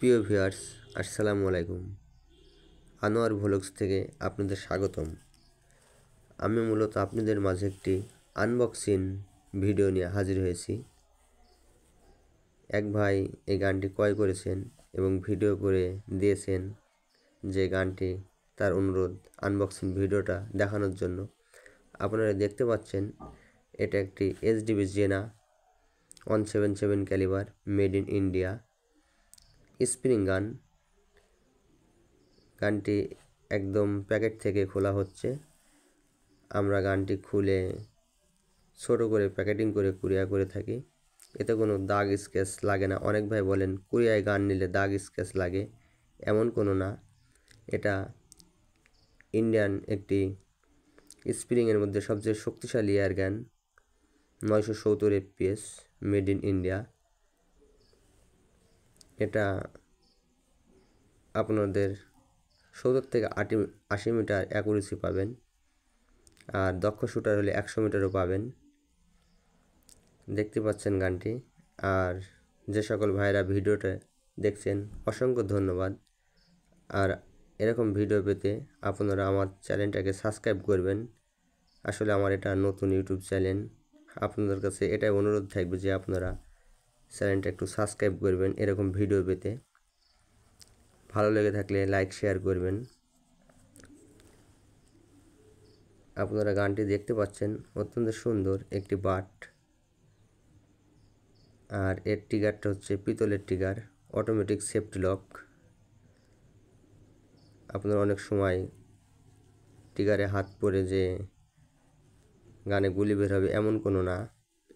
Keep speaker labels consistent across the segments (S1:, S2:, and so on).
S1: প্রিয় ভিউয়ার্স, আসসালামু আলাইকুম। আনোয়ার ভ্লগস থেকে আপনাদের স্বাগতম। আমি মূলত আপনাদের মাঝে একটি আনবক্সিং ভিডিও নিয়ে হাজির হয়েছি। এক ভাই এই গানটি ক্রয় করেছেন এবং ভিডিও করে দিয়েছেন যে গানটি তার অনুরোধ আনবক্সিং ভিডিওটা দেখানোর জন্য। আপনারা দেখতে পাচ্ছেন এটা একটি HDB জেনা 177 calibre made in India spring গান। গানটি একদম প্যাকেট থেকে খোলা হচ্ছে। আমরা গানটি খুলে ছোট করে প্যাকেটিং করে কুরিয়ার করে থাকি। এতে কোনো দাগ স্কেচ লাগে না। অনেক ভাই বলেন কুরিয়ায় গান নিলে দাগ স্কেচ লাগে, এমন কোনো না। এটা ইন্ডিয়ান একটি স্প্রিংয়ের মধ্যে সবচেয়ে শক্তিশালী এয়ার গান, 970 FPS মেড ইন ইন্ডিয়া। এটা আপনাদের 70 থেকে 80 মিটার অ্যাকুরেসি পাবেন, আর দক্ষ শুটার হলে 100 মিটারও পাবেন। দেখতে পাচ্ছেন গানটি। আর যে সকল ভাইরা ভিডিওটা দেখছেন অসংখ্য ধন্যবাদ। আর এরকম ভিডিও পেতে আপনারা আমার চ্যানেলটাকে সাবস্ক্রাইব করবেন। আসলে আমার এটা নতুন ইউটিউব চ্যানেল, আপনাদের কাছে এটাই অনুরোধ থাকবে যে আপনারা চ্যানেলটা একটু সাবস্ক্রাইব করবেন এরকম ভিডিও পেতে। ভালো লেগে থাকলে লাইক শেয়ার করবেন। আপনারা গানটি দেখতে পাচ্ছেন, অত্যন্ত সুন্দর একটি বাট। আর এর ট্রিগারটা হচ্ছে পিতলের ট্রিগার, অটোমেটিক সেফটি লক। আপনারা অনেক সময় ট্রিগারে হাত পড়ে যে গানে গুলি বের হবে এমন কোনো না,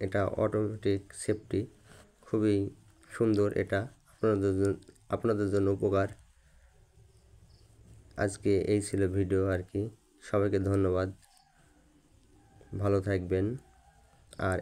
S1: এটা অটোমেটিক সেফটি। খুবই সুন্দর এটা, আপনাদের জন্য উপকার। আজকে এই ছিল ভিডিও আর কি। সবাইকে ধন্যবাদ, ভালো থাকবেন। আর